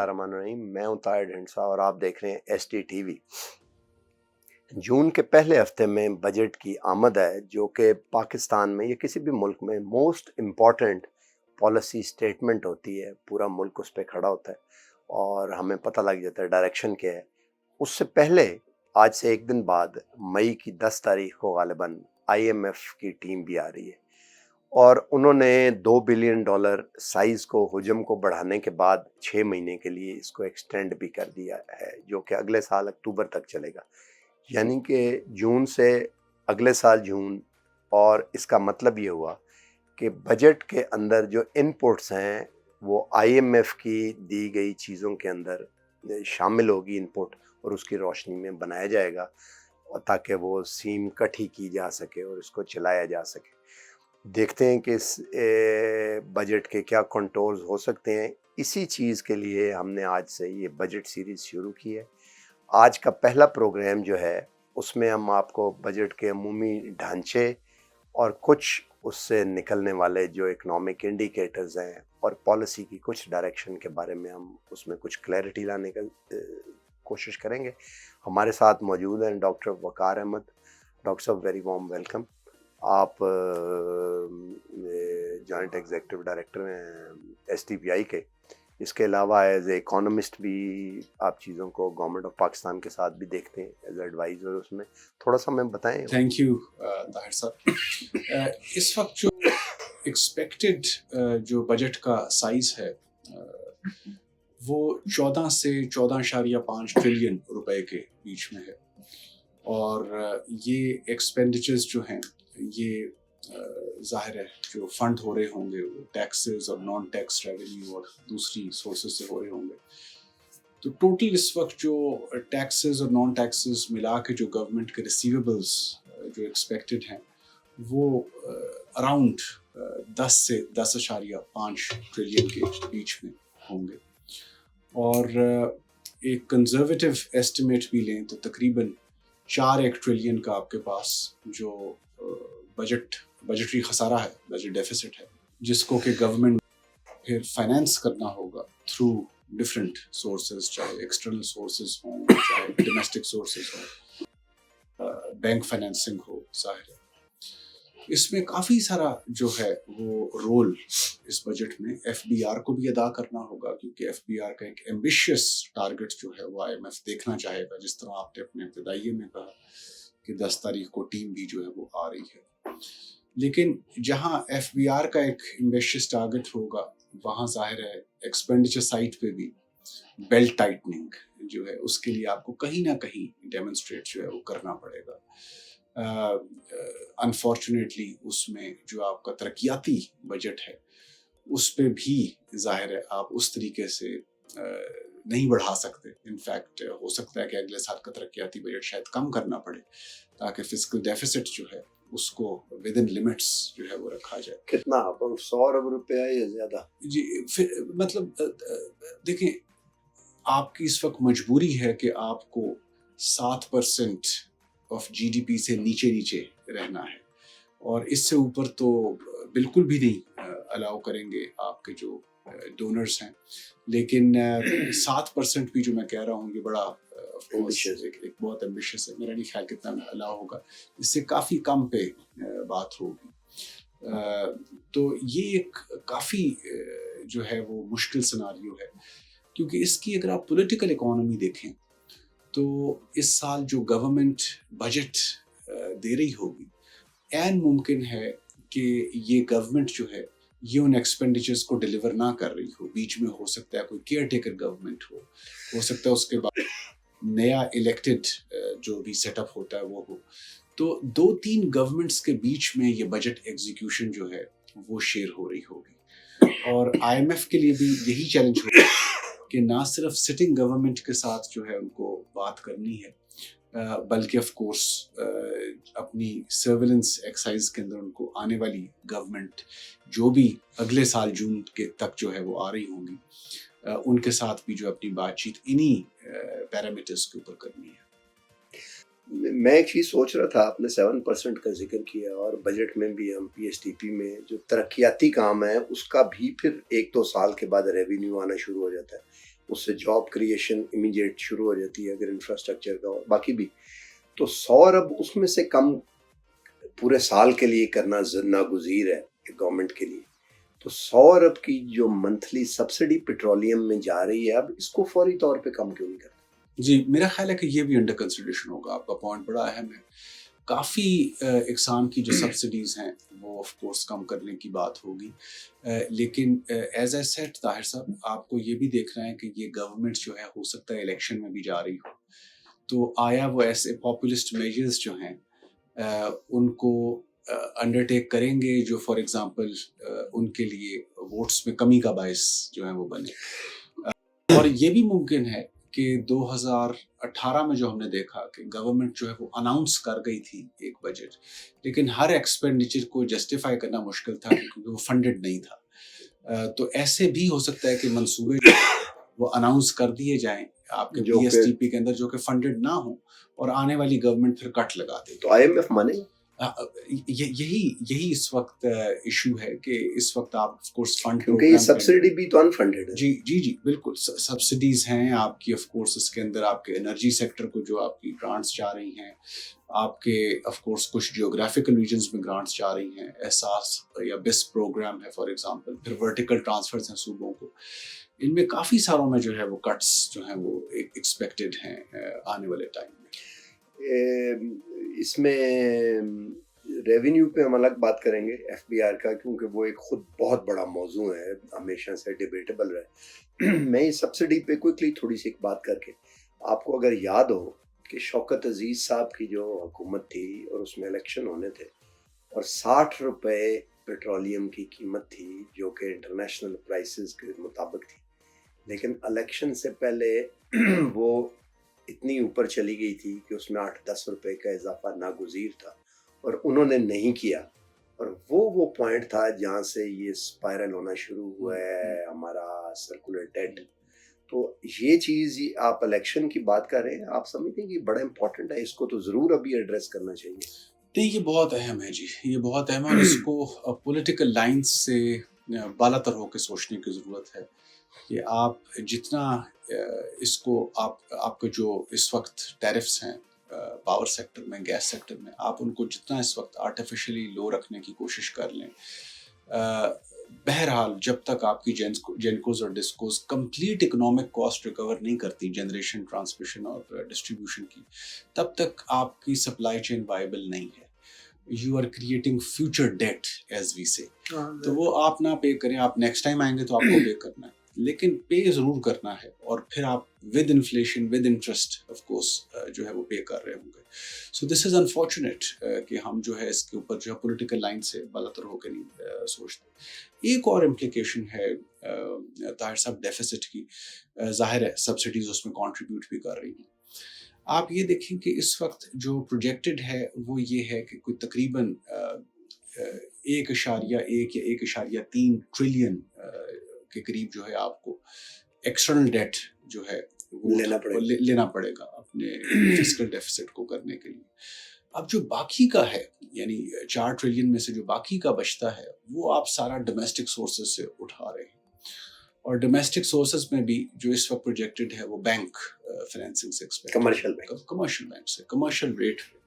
الرحمن الرحیم، میں ہوں طاہر ڈھنڈسا اور آپ دیکھ رہے ہیں ایس ٹی ٹی وی۔ جون کے پہلے ہفتے میں بجٹ کی آمد ہے جو کہ پاکستان میں یا کسی بھی ملک میں موسٹ امپورٹنٹ پالیسی سٹیٹمنٹ ہوتی ہے۔ پورا ملک اس پہ کھڑا ہوتا ہے اور ہمیں پتہ لگ جاتا ہے ڈائریکشن کیا ہے۔ اس سے پہلے آج سے ایک دن بعد مئی کی 10 تاریخ کو غالباً آئی ایم ایف کی ٹیم بھی آ رہی ہے اور انہوں نے $2 بلین سائز کو حجم کو بڑھانے کے بعد 6 مہینے کے لیے اس کو ایکسٹینڈ بھی کر دیا ہے، جو کہ اگلے سال اکتوبر تک چلے گا، یعنی کہ جون سے اگلے سال جون۔ اور اس کا مطلب یہ ہوا کہ بجٹ کے اندر جو ان پٹس ہیں وہ آئی ایم ایف کی دی گئی چیزوں کے اندر شامل ہوگی ان پٹ، اور اس کی روشنی میں بنایا جائے گا تاکہ وہ سیم کٹھی کی جا سکے اور اس کو چلایا جا سکے۔ دیکھتے ہیں کہ اس بجٹ کے کیا کنٹورز ہو سکتے ہیں۔ اسی چیز کے لیے ہم نے آج سے یہ بجٹ سیریز شروع کی ہے۔ آج کا پہلا پروگرام جو ہے اس میں ہم آپ کو بجٹ کے عمومی ڈھانچے اور کچھ اس سے نکلنے والے جو اکنامک انڈیکیٹرز ہیں اور پالیسی کی کچھ ڈائریکشن کے بارے میں ہم اس میں کچھ کلیئرٹی لانے کا کوشش کریں گے۔ ہمارے ساتھ موجود ہیں ڈاکٹر وقار احمد۔ ڈاکٹر صاحب ویری وارم ویلکم۔ آپ جوائنٹ ایگزیکٹو ڈائریکٹر ہیں ایس ٹی پی آئی کے، اس کے علاوہ ایز اے اکانومسٹ بھی آپ چیزوں کو گورنمنٹ آف پاکستان کے ساتھ بھی دیکھتے ہیں ایز ایڈوائزر۔ اس میں تھوڑا سا ہمیں بتائیں۔ تھینک یو طاہر صاحب۔ اس وقت جو ایکسپیکٹڈ جو بجٹ کا سائز ہے وہ 14 سے 14.5 ٹریلین روپے کے بیچ میں ہے، اور یہ ایکسپینڈیچرز جو ہیں یہ ظاہر ہے جو فنڈ ہو رہے ہوں گے وہ ٹیکسز اور نان ٹیکس ریونیو اور دوسری سورسز سے ہو رہے ہوں گے۔ تو ٹوٹل اس وقت جو ٹیکسز اور نان ٹیکسز ملا کے جو گورنمنٹ کے ریسیویبلز جو ایکسپیکٹڈ ہیں وہ اراؤنڈ 10 سے 10.5 ٹریلین کے بیچ میں ہوں گے، اور ایک کنزرویٹو ایسٹیمیٹ بھی لیں تو تقریباً 4 ٹریلین کا آپ کے پاس جو بجٹری خسارہ ہے، بجٹ ڈیفیسٹ ہے، جس کو کہ گورنمنٹ پھر فائنینس کرنا ہوگا تھرو ڈفرینٹ سورسز، چاہے ایکسٹرنل سورسز ہوں، چاہے ڈومیسٹک سورسز ہوں، بینک فائنینسنگ ہو۔ ظاہر ہے اس میں کافی سارا جو ہے وہ رول اس بجٹ میں ایف بی آر کو بھی ادا کرنا ہوگا، کیونکہ ایف بی آر کا ایک ایمبیشیس ٹارگٹ جو ہے وہ آئی ایم ایف دیکھنا چاہے گا، جس طرح آپ نے اپنے ابتدائیے میں کہا کہ 10 تاریخ کو ٹیم بھی جو ہے وہ آ رہی ہے۔ لیکن جہاں ایف بی آر کا ایک ایمبیشیس ٹارگٹ ہوگا وہاں ظاہر ہے ایکسپینڈیچر سائٹ پہ بھی بیلٹ ٹائٹننگ جو ہے اس کے لیے آپ کو کہیں نہ کہیں ڈیمونسٹریٹ جو ہے وہ کرنا پڑے گا۔ انفارچونیٹلی اس میں جو آپ کا ترقیاتی بجٹ ہے اس پہ بھی ظاہر ہے آپ اس طریقے سے نہیں بڑھا سکتے۔ انفیکٹ ہو سکتا ہے کہ اگلے سال کا ترقیاتی بجٹ شاید کم کرنا پڑے تاکہ فسکل ڈیفیسٹ جو ہے اس کو ود ان لمٹس جو ہے وہ رکھا جائے۔ کتنا 100 ارب روپیہ یا زیادہ؟ جی مطلب دیکھیں آپ کی اس وقت مجبوری ہے کہ آپ کو 7% آف جی ڈی پی سے نیچے رہنا ہے، اور اس سے اوپر تو بالکل بھی نہیں الاؤ کریں گے آپ کے جو ڈونرز ہیں۔ لیکن 7% بھی جو میں کہہ رہا ہوں یہ بڑا ایک بہت ایمبیشیس ہے، میرا نہیں خیال کتنا الاؤ ہوگا، اس سے کافی کم پہ بات ہوگی۔ تو یہ ایک کافی جو ہے وہ مشکل سناریو ہے، کیونکہ اس کی اگر آپ پولیٹیکل اکانومی دیکھیں تو اس سال جو گورنمنٹ بجٹ دے رہی ہوگی عین ممکن ہے کہ یہ گورنمنٹ جو ہے یہ ان ایکسپینڈیچرز کو ڈیلیور نہ کر رہی ہو۔ بیچ میں ہو سکتا ہے کوئی کیئر ٹیکر گورنمنٹ ہو سکتا ہے اس کے بعد نیا الیکٹڈ جو بھی سیٹ اپ ہوتا ہے وہ ہو۔ تو 2-3 گورنمنٹس کے بیچ میں یہ بجٹ ایگزیکیوشن جو ہے وہ شیئر ہو رہی ہوگی، اور آئی ایم ایف کے لیے بھی یہی چیلنج ہوگا کہ نہ صرف سٹنگ گورنمنٹ کے ساتھ جو ہے ان کو بات کرنی ہے، بلکہ آف کورس اپنی سرویلنس ایکسائز کے اندر ان کو آنے والی گورنمنٹ جو بھی اگلے سال جون کے تک جو ہے وہ آ رہی ہوں گی ان کے ساتھ بھی جو اپنی بات چیت انہی پیرامیٹرز کے اوپر کرنی ہے۔ میں ایک چیز سوچ رہا تھا، آپ نے 7% کا ذکر کیا، اور بجٹ میں بھی ہم پی ایس ٹی پی میں جو ترقیاتی کام ہے اس کا بھی پھر 1-2 سال کے بعد ریونیو آنا شروع ہو جاتا ہے۔ اس سے جاب کریشن امیڈیٹ شروع ہو جاتی ہے اگر انفراسٹرکچر کا اور باقی بھی. تو 100 ارب اس میں سے کم پورے سال کے لیے کرنا ناگزیر ہے گورنمنٹ کے لیے. تو 100 ارب کی جو منتھلی سبسڈی پیٹرولیم میں جا رہی ہے اب اس کو فوری طور پہ کم کیوں نہیں کرتا؟ جی میرا خیال ہے کہ یہ بھی انڈر کنسیڈریشن ہوگا. آپ کا پوائنٹ بڑا اہم ہے. کافی اقسام کی جو سبسڈیز ہیں وہ آف کورس کم کرنے کی بات ہوگی, لیکن ایز اے سیٹ طاہر صاحب آپ کو یہ بھی دیکھنا ہے کہ یہ گورنمنٹ جو ہے ہو سکتا ہے الیکشن میں بھی جا رہی ہو, تو آیا وہ ایسے پاپولسٹ میجرز جو ہیں ان کو انڈرٹیک کریں گے جو فار ایگزامپل ان کے لیے ووٹس میں کمی کا باعث جو ہے وہ بنے. اور یہ بھی ممکن ہے کہ 2018 میں جو ہم نے دیکھا کہ گورنمنٹ جو ہے وہ اناؤنس کر گئی تھی ایک بجٹ, لیکن ہر ایکسپینڈیچر کو جسٹیفائی کرنا مشکل تھا کیونکہ وہ فنڈڈ نہیں تھا. تو ایسے بھی ہو سکتا ہے کہ منصوبے وہ اناؤنس کر دیے جائیں آپ کے پی ایس ٹی پی کے اندر جو کہ فنڈڈ نہ ہوں, اور آنے والی گورنمنٹ پھر کٹ لگا دے. تو آئی ایم ایف مانے یہی اس وقت ایشو ہے کہ اس وقت آپ آف کورس فنڈ, کیونکہ یہ سبسڈی بھی تو انفنڈڈ ہے. جی بالکل سبسڈیز ہیں آپ کی. آف کورس اس کے اندر آپ کے انرجی سیکٹر کو جو آپ کی گرانٹس جا رہی ہیں, آپ کے آف کورس کچھ جیوگرافیکل ریجنز میں گرانٹس جا رہی ہیں, احساس یا بیس پروگرام ہے فار ایگزامپل, پھر ورٹیکل ٹرانسفرز ہیں صوبوں کو. ان میں کافی ساروں میں جو ہے وہ کٹس جو ہیں وہ ایکسپیکٹڈ ہیں آنے والے ٹائم میں. اس میں ریونیو پہ ہم الگ بات کریں گے ایف بی آر کا, کیونکہ وہ ایک خود بہت بڑا موضوع ہے, ہمیشہ سے ڈیبیٹیبل رہا. میں اس سبسڈی پہ کوئکلی تھوڑی سی ایک بات کر کے, آپ کو اگر یاد ہو کہ شوکت عزیز صاحب کی جو حکومت تھی اور اس میں الیکشن ہونے تھے اور 60 روپے پیٹرولیم کی قیمت تھی جو کہ انٹرنیشنل پرائسز کے مطابق تھی, لیکن الیکشن سے پہلے وہ اتنی اوپر چلی گئی تھی کہ اس میں 8-10 روپے کا اضافہ ناگزیر تھا اور انہوں نے نہیں کیا. اور وہ پوائنٹ تھا جہاں سے یہ اسپائرل ہونا شروع ہوا ہے ہمارا سرکولر ڈیٹ. تو یہ چیز آپ الیکشن کی بات کر رہے ہیں, آپ سمجھتے ہیں کہ بڑا امپورٹنٹ ہے, اس کو تو ضرور ابھی ایڈریس کرنا چاہیے. نہیں یہ بہت اہم ہے جی, یہ بہت اہم ہے, اور اس کو پولیٹیکل لائنز سے بالا تر ہو کے سوچنے کی ضرورت ہے کہ آپ جتنا اس کو آپ کا جو اس وقت ٹیرفس ہیں پاور سیکٹر میں, گیس سیکٹر میں, آپ ان کو جتنا اس وقت آرٹیفیشلی لو رکھنے کی کوشش کر لیں. بہرحال جب تک آپ کی جینکوز اور discos complete economic cost recover نہیں کرتی جنریشن, ٹرانسمیشن اور ڈسٹریبیوشن کی, تب تک آپ کی سپلائی چین وائبل نہیں ہے. You are creating future debt as we say. تو وہ آپ نہ پے کریں, آپ نیکسٹ ٹائم آئیں گے تو آپ کو پے کرنا ہے, لیکن پے ضرور کرنا ہے, اور پھر آپ with inflation with interest of course جو ہے وہ پے کر رہے ہوں گے. سو دس از انفارچونیٹ کہ ہم جو ہے اس کے اوپر جو ہے پولیٹیکل لائن سے بالاتر ہو کے نہیں سوچتے. ایک اور امپلیکیشن ہے طاہر صاحب ڈیفیسٹ کی, ظاہر ہے سبسڈیز اس میں کنٹریبیوٹ بھی کر رہی ہیں. آپ یہ دیکھیں کہ اس وقت جو پروجیکٹڈ ہے وہ یہ ہے کہ کوئی تقریباً 1.1 یا 1.3 ٹریلین کے قریب جو ہے آپ کو ایکسٹرنل ڈیٹ جو ہے وہ لینا پڑے گا اپنے فسکل ڈیفیسٹ کو کرنے کے لیے. اب جو باقی کا ہے, یعنی 4 ٹریلین میں سے جو باقی کا بچتا ہے وہ آپ سارا ڈومیسٹک سورسز سے اٹھا رہے ہیں, اور ڈومیسٹک سورسز میں بھی جو اس وقت پروجیکٹڈ ہے وہ بینک فائنینسنگ سے کمرشل بینک سے کمرشل ریٹ پہ,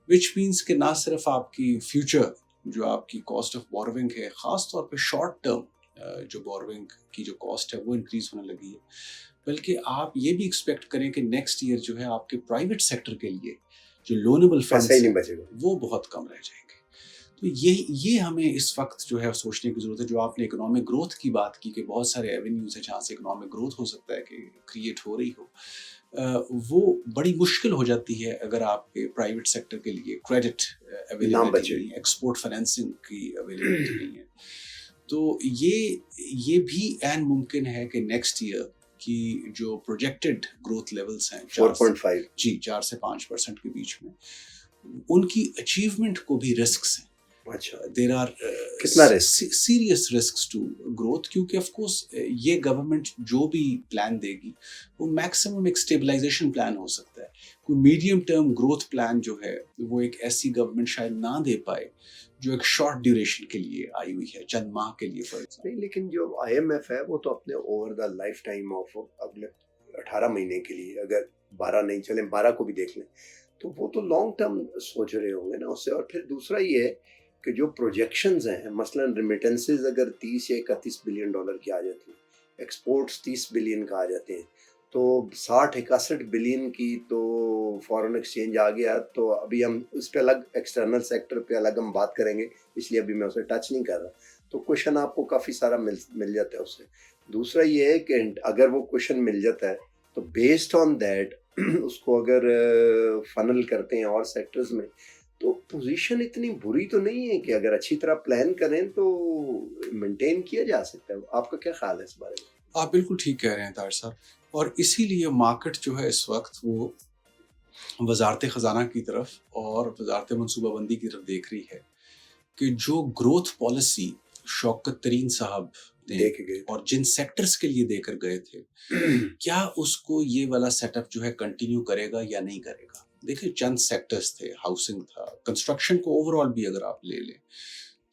وچ مینس کہ نہ صرف آپ کی فیوچر جو آپ کی کاسٹ آف بورونگ ہے, خاص طور پہ شارٹ ٹرم جو بورونگ کی جو کاسٹ ہے وہ انکریز ہونے لگی ہے, بلکہ آپ یہ بھی ایکسپیکٹ کریں کہ نیکسٹ ایئر جو ہے آپ کے پرائیویٹ سیکٹر کے لیے جو لونیبل فنڈز ہیں وہ بہت کم رہ جائیں گے. تو یہ ہمیں اس وقت جو ہے سوچنے کی ضرورت ہے. جو آپ نے اکنامک گروتھ کی بات کی کہ بہت سارے ایونیوز ہیں جہاں سے اکنامک گروتھ ہو سکتا ہے کہ کریٹ ہو رہی ہو, وہ بڑی مشکل ہو جاتی ہے اگر آپ کے پرائیویٹ سیکٹر کے لیے کریڈٹ اویلیبلٹی نہیں ہے, ایکسپورٹ فائنینسنگ کی اویلیبلٹی نہیں ہے. تو یہ بھی عین ممکن ہے کہ نیکسٹ ایئر کی جو پروجیکٹڈ گروتھ لیولز ہیں 4.5 4 سے 5% کے بیچ میں, ان کی اچیومنٹ کو بھی رسکس ہیں. اچھا دیر آر کتنا risk? Serious risks to growth, کیونکہ آف کورس یہ گورنمنٹ جو بھی پلان دے گی وہ میکسیمم ایک اسٹیبلائزیشن پلان ہو سکتا ہے. کوئی میڈیم ٹرم گروتھ پلان جو ہے وہ ایک ایسی گورنمنٹ شاید نہ دے پائے جو ایک شارٹ ڈیوریشن کے لیے آئی ہوئی ہے، چند ماہ کے لیے فار ایگزامپل. نہیں، لیکن جو IMF ہے وہ تو اپنے over the life time of اگلے 18 مہینے کے لیے، اگر 12 نہیں چلیں 12 کو بھی دیکھ لیں، تو وہ تو لانگ ٹرم سوچ رہے ہوں گے نا اس سے. اور پھر دوسرا یہ ہے کہ جو پروجیکشنز ہیں، مثلا ریمیٹنسز اگر 30 یا 31 بلین ڈالر کی آ جاتی ہیں، ایکسپورٹس 30 بلین کا آ جاتے ہیں، تو 60-61 بلین کی تو فارن ایکسچینج آ گیا. تو ابھی ہم اس پہ الگ ایکسٹرنل سیکٹر پہ الگ ہم بات کریں گے، اس لیے ابھی میں اسے ٹچ نہیں کر رہا. تو کوشچن آپ کو کافی سارا مل جاتا ہے اس سے. دوسرا یہ ہے کہ اگر وہ کوشچن مل جاتا ہے تو بیسڈ آن دیٹ اس کو اگر فنل کرتے ہیں اور سیکٹرز میں، تو پوزیشن اتنی بری تو نہیں ہے کہ اگر اچھی طرح پلان کریں تو مینٹین کیا جا سکتا ہے. آپ کا کیا خیال ہے اس بارے میں؟ آپ بالکل ٹھیک کہہ رہے ہیں طاہر صاحب، اور اسی لیے مارکیٹ جو ہے اس وقت وہ وزارت خزانہ کی طرف اور وزارت منصوبہ بندی کی طرف دیکھ رہی ہے کہ جو گروتھ پالیسی شوکت ترین صاحب نے اور جن سیکٹرز کے لیے دے کر گئے تھے، کیا اس کو یہ والا سیٹ اپ جو ہے کنٹینیو کرے گا یا نہیں کرے گا. دیکھیں چند سیکٹرز تھے، ہاؤسنگ تھا، کنسٹرکشن کو اوور آل بھی اگر آپ لے لیں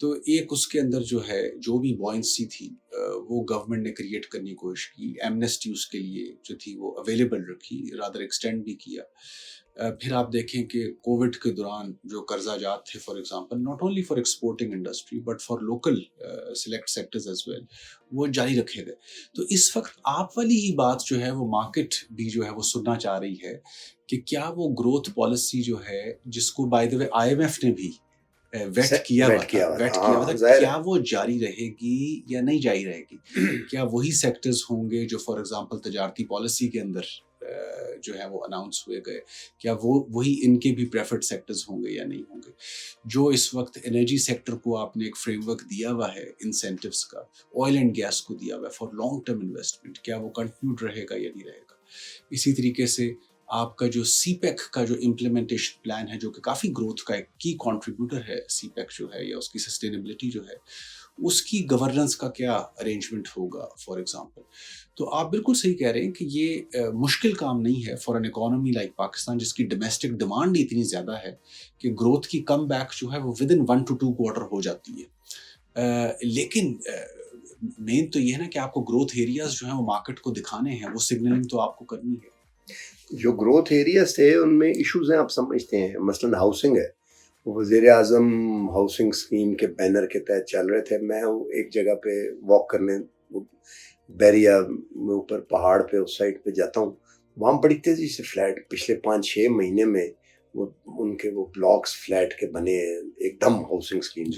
تو ایک اس کے اندر جو ہے جو بھی بوائنسی تھی وہ گورنمنٹ نے کریٹ کرنے کی کوشش کی. ایمنسٹی اس کے لیے جو تھی وہ اویلیبل رکھی، رادر ایکسٹینڈ بھی کیا. پھر آپ دیکھیں کہ کووڈ کے دوران جو قرضہ جات تھے for example, not only for exporting industry but for local select sectors as well, وہ جاری رکھے گئے. تو اس وقت آپ والی ہی بات جو ہے وہ مارکیٹ بھی جو ہے وہ سننا چاہ رہی ہے کہ کیا وہ گروتھ پالیسی جو ہے جس کو بائی دا وے IMF نے بھی ویٹ کیا ہوا تھا، کیا وہ جاری رہے گی یا نہیں جاری رہے گی. کیا وہی سیکٹرز ہوں گے جو فار ایگزامپل تجارتی پالیسی کے اندر جو ہے وہ اناؤنس ہوئے گئے، کیا وہی ان کے بھی پریفرڈ سیکٹرز ہوں گے یا نہیں ہوں گے. جو اس وقت انرجی سیکٹر کو آپ نے ایک فریم ورک دیا ہوا ہے انسینٹیوز کا، آئل اینڈ گیس کو دیا ہوا ہے فار لانگ ٹرم انویسٹمنٹ، کیا وہ کنٹینیوڈ رہے گا یا نہیں رہے گا. اسی طریقے سے آپ کا جو سی پیک کا جو امپلیمنٹیشن پلان ہے، جو کہ کافی گروتھ کا ایک کی کنٹریبیوٹر ہے، سی پیک جو ہے یا اس کی سسٹینیبلٹی جو ہے، اس کی گورننس کا کیا ارینجمنٹ ہوگا فار ایگزامپل. تو آپ بالکل صحیح کہہ رہے ہیں کہ یہ مشکل کام نہیں ہے for an economy like Pakistan, جس کی ڈومیسٹک ڈیمانڈ اتنی زیادہ ہے کہ گروتھ کی کم بیک جو ہے وہ ود ان 1 to 2 کوارٹر ہو جاتی ہے. لیکن مین تو یہ ہے نا کہ آپ کو گروتھ ایریاز جو ہیں وہ مارکیٹ کو دکھانے ہیں، وہ سگنلنگ تو آپ کو کرنی ہے. جو گروتھ ایریاز تھے ان میں ایشوز ہیں آپ سمجھتے ہیں، مثلاً ہاؤسنگ ہے. وزیر اعظم ہاؤسنگ اسکیم کے بینر کے تحت چل رہے تھے. میں ایک جگہ پہ واک کرنے بیریا میں اوپر پہاڑ پہ اس سائڈ پہ جاتا ہوں، وہاں بڑی تیزی سے فلیٹ پچھلے 5-6 مہینے میں وہ ان کے وہ بلاکس فلیٹ کے بنے ہیں ایک دم ہاؤسنگ اسکیم.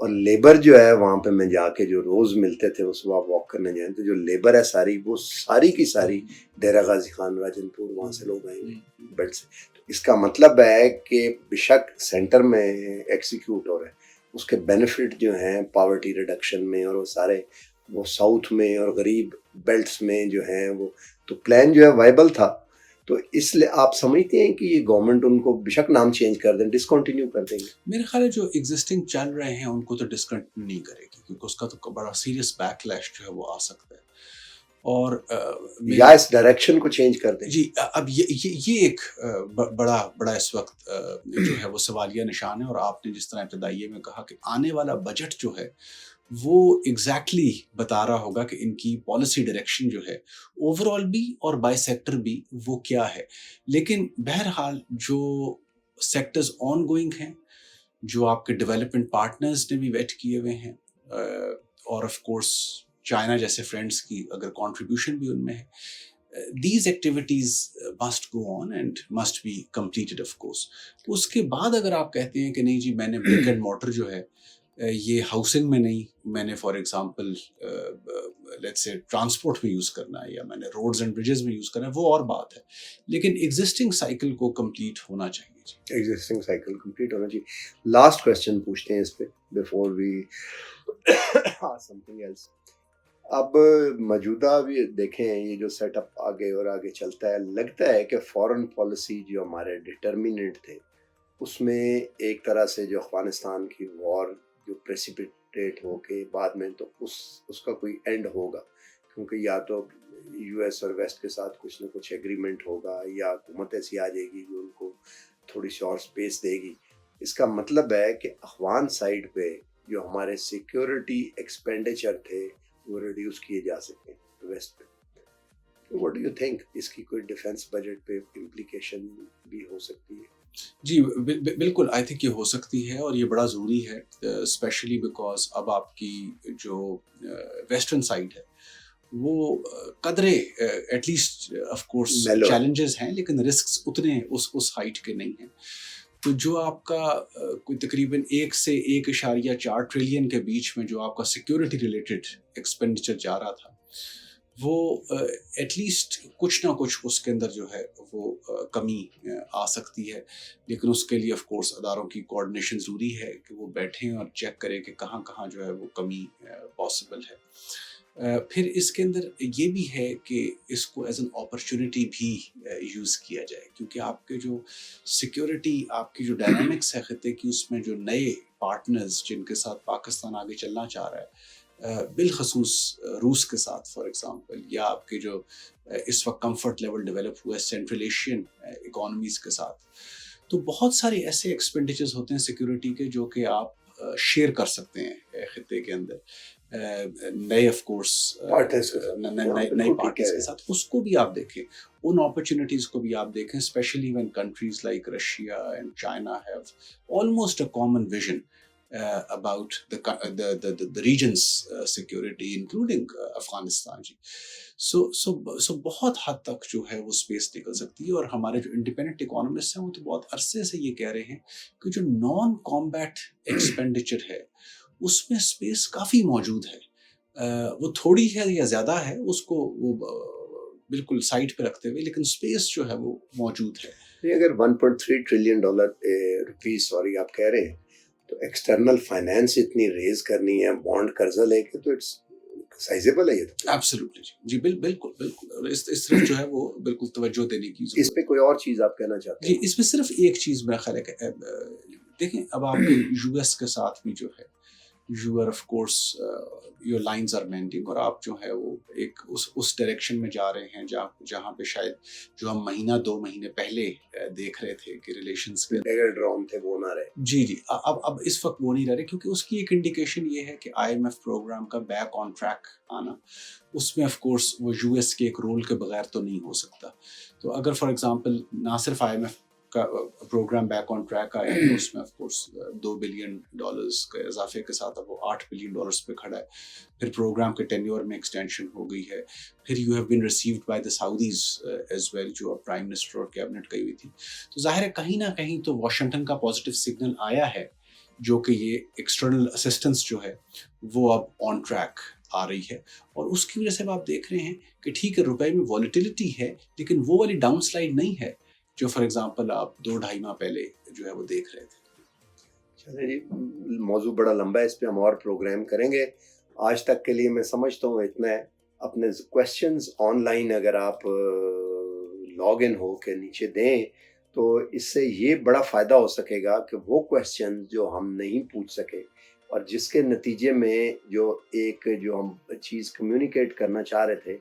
اور لیبر جو ہے وہاں پہ میں جا کے جو روز ملتے تھے وہ صبح واک کرنے جائیں تو جو لیبر ہے ساری وہ ساری کی ساری ڈیرہ غازی خان راجن پور وہاں سے لوگ آئیں گے بیلٹ سے. تو اس کا مطلب ہے کہ بشک سینٹر میں ایکسیکیوٹ ہو رہا ہے، اس کے بینیفٹ جو ہیں پاورٹی ریڈکشن میں اور وہ سارے وہ ساؤتھ میں اور غریب بیلٹس میں جو ہیں وہ، تو پلان جو ہے وائبل تھا. تو اس لیے آپ سمجھتے ہیں کہ یہ گورنمنٹ ان کو بشک نام چینج کر دیں، ڈسکنٹینیو کر دیں گے؟ میرے خیال ہے جو ایگزسٹنگ چل رہے ہیں ان کو تو ڈسکنٹینیو نہیں کرے گی، کیونکہ اس کا تو بڑا سیریس بیک لیش جو ہے وہ آ سکتا ہے. اور یا اس ڈائریکشن کو چینج کر دیں. جی اب یہ ایک بڑا اس وقت جو ہے وہ سوالیہ نشان ہے. اور آپ نے جس طرح ابتدائیے میں کہا کہ آنے والا بجٹ جو ہے وہ ایگزیکٹلی بتا رہا ہوگا کہ ان کی پالیسی ڈائریکشن جو ہے اوور آل بھی اور بائی سیکٹر بھی وہ کیا ہے. لیکن بہرحال جو سیکٹرز آن گوئنگ ہیں، جو آپ کے ڈیولپمنٹ پارٹنرز نے بھی ویٹ کیے ہوئے ہیں، اور آف کورس چائنا جیسے فرینڈس کی اگر کنٹریبیوشن بھی ان میں ہے، these activities must go on and must be completed of course. اس کے بعد اگر آپ کہتے ہیں کہ نہیں جی میں نے brick and mortar جو ہے یہ ہاؤسنگ میں نہیں، میں نے for example let's say transport میں یوز کرنا ہے یا میں نے روڈز اینڈ بریجز میں یوز کرنا ہے، وہ اور بات ہے. لیکن ایگزسٹنگ سائیکل کو کمپلیٹ ہونا چاہیے. جی ایگزسٹنگ سائیکل کمپلیٹ ہونا چاہیے. لاسٹ کویسچن پوچھتے ہیں اس پہ before we something else. اب موجودہ بھی دیکھیں یہ جو سیٹ اپ آگے اور آگے چلتا ہے، لگتا ہے کہ فارن پالیسی جو ہمارے ڈٹرمیننٹ تھے اس میں ایک طرح سے جو افغانستان کی وار جو پریسیپیٹیٹ ہو کے بعد میں تو اس کا کوئی اینڈ ہوگا، کیونکہ یا تو یو ایس اور ویسٹ کے ساتھ کچھ نہ کچھ ایگریمنٹ ہوگا یا حکومت ایسی آ جائے گی جو ان کو تھوڑی سی اور سپیس دے گی. اس کا مطلب ہے کہ افغان سائڈ پہ جو ہمارے سیکیورٹی ایکسپینڈیچر تھے وہ ریڈیوس کیے جا سکتے ہیں ویسٹ پہ. واٹ ڈو یو تھنک اس کی کوئی ڈیفینس بجٹ پہ امپلیکیشن بھی ہو سکتی ہے؟ جی بالکل، آئی تھنک یہ ہو سکتی ہے اور یہ بڑا ضروری ہے، اسپیشلی بیکاز اب آپ کی جو ویسٹرن سائڈ ہے وہ قدرے at least of course challenges ہیں لیکن رسکس اتنے اس ہائٹ کے نہیں ہیں. تو جو آپ کا کوئی تقریباً 1 سے 1.4 ٹریلین کے بیچ میں جو آپ کا سیکیورٹی ریلیٹڈ ایکسپینڈیچر جا رہا تھا وہ ایٹ لیسٹ کچھ نہ کچھ اس کے اندر جو ہے وہ کمی آ سکتی ہے. لیکن اس کے لیے آف کورس اداروں کی کوآرڈینیشن ضروری ہے کہ وہ بیٹھیں اور چیک کریں کہ کہاں کہاں جو ہے وہ کمی پاسبل ہے. پھر اس کے اندر یہ بھی ہے کہ اس کو ایز این اپرچونٹی بھی یوز کیا جائے، کیونکہ آپ کے جو سیکیورٹی آپ کی جو ڈائنامکس ہے خطے کی، اس میں جو نئے پارٹنرز جن کے ساتھ پاکستان آگے چلنا چاہ رہا ہے، بالخصوص روس کے ساتھ فار ایگزامپل، یا آپ کے جو اس وقت کمفرٹ لیول ڈیولپ ہوا ہے سینٹرل ایشین اکانومیز کے ساتھ، تو بہت سارے ایسے ایکسپینڈیچرز ہوتے ہیں سیکیورٹی کے جو کہ آپ شیئر کر سکتے ہیں خطے کے اندر نئے آف کورس نئے پارٹیز کے ساتھ. اس کو بھی آپ دیکھیں، ان اپرچونیٹیز کو بھی آپ دیکھیں، especially when countries like Russia and China have almost a common vision about the region's security including Afghanistan. So بہت حد تک جو ہے وہ اسپیس نکل سکتی ہے. اور ہمارے جو انڈیپینڈنٹ اکانومسٹ ہیں وہ تو بہت عرصے سے یہ کہہ رہے ہیں کہ جو نان کامبیٹ ایکسپینڈیچر ہے اس میں اسپیس کافی موجود ہے. وہ تھوڑی ہے یا زیادہ ہے اس کو وہ بالکل سائڈ پہ رکھتے ہوئے، لیکن اسپیس جو ہے وہ موجود ہے. اگر 1.3 ٹریلین ڈالر روپیز سوری آپ کہہ رہے ہیں تو ایکسٹرنل فائنینس اتنی ریز کرنی ہے بانڈ قرضہ لے کے، تو اٹس سائزیبل ہے یہ تو. ایبسلیوٹلی جی بالکل اس طرف جو ہے وہ بالکل توجہ دینے کی ضرورت ہے. اس پہ کوئی اور چیز آپ کہنا چاہتے ہیں؟ جی اس میں صرف ایک چیز میرا خیال ہے کہ دیکھیں اب آپ کے یو ایس کے ساتھ بھی جو ہے you are of course your lines are mending, اور آپ جو ہے وہ ایک اس ڈائریکشن میں جا رہے ہیں جہاں پہ شاید جو ہم 1-2 مہینے پہلے دیکھ رہے تھے کہ ریلیشنز کے ڈرام تھے وہ نہ رہے. جی اب اس وقت وہ نہیں رہ رہے، کیونکہ اس کی ایک انڈیکیشن یہ ہے کہ IMF پروگرام کا بیک آن ٹریک آنا، اس میں آف کورس وہ یو ایس کے ایک رول کے بغیر تو نہیں ہو سکتا. تو اگر فار ایگزامپل نہ صرف IMF کا پروگرام بیک آن ٹریک آیا ہے، اس میں آف کورس $2 بلین کے اضافے کے ساتھ اب وہ $8 بلین پہ کھڑا ہے. پھر پروگرام کے ٹینیور میں ایکسٹینشن ہو گئی ہے. پھر you have been received by the Saudis as well, جو پرائم منسٹر اور کیبنٹ گئی ہوئی تھی. تو ظاہر ہے کہیں نہ کہیں تو واشنگٹن کا پازیٹیو سگنل آیا ہے، جو کہ یہ ایکسٹرنل اسسٹنس جو ہے وہ اب آن ٹریک آ رہی ہے. اور اس کی وجہ سے آپ دیکھ رہے ہیں کہ ٹھیک ہے روپے میں والیٹیلیٹی ہے، لیکن وہ والی ڈاؤن سلائڈ نہیں ہے جو فار ایگزامپل آپ 2-2.5 ماہ پہلے جو ہے وہ دیکھ رہے تھے. چلیں جی، موضوع بڑا لمبا ہے، اس پہ ہم اور پروگرام کریں گے. آج تک کے لیے میں سمجھتا ہوں اتنا ہے. اپنے کویسچنز آن لائن اگر آپ لاگ ان ہو کے نیچے دیں تو اس سے یہ بڑا فائدہ ہو سکے گا کہ وہ کویسچن جو ہم نہیں پوچھ سکے اور جس کے نتیجے میں جو ہم چیز کمیونیکیٹ کرنا چاہ رہے تھے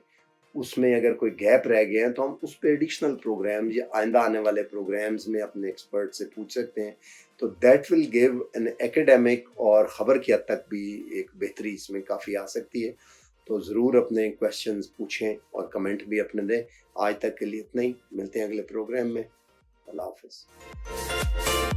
اس میں اگر کوئی گیپ رہ گئے ہیں تو ہم اس پہ ایڈیشنل پروگرام یا آئندہ آنے والے پروگرامز میں اپنے ایکسپرٹ سے پوچھ سکتے ہیں. تو دیٹ ول گیو این ایکیڈیمک اور خبر کی حد تک بھی ایک بہتری اس میں کافی آ سکتی ہے. تو ضرور اپنے کویسچنز پوچھیں اور کمنٹ بھی اپنے دیں. آج تک کے لیے اتنا ہی، ملتے ہیں اگلے پروگرام میں. اللہ حافظ.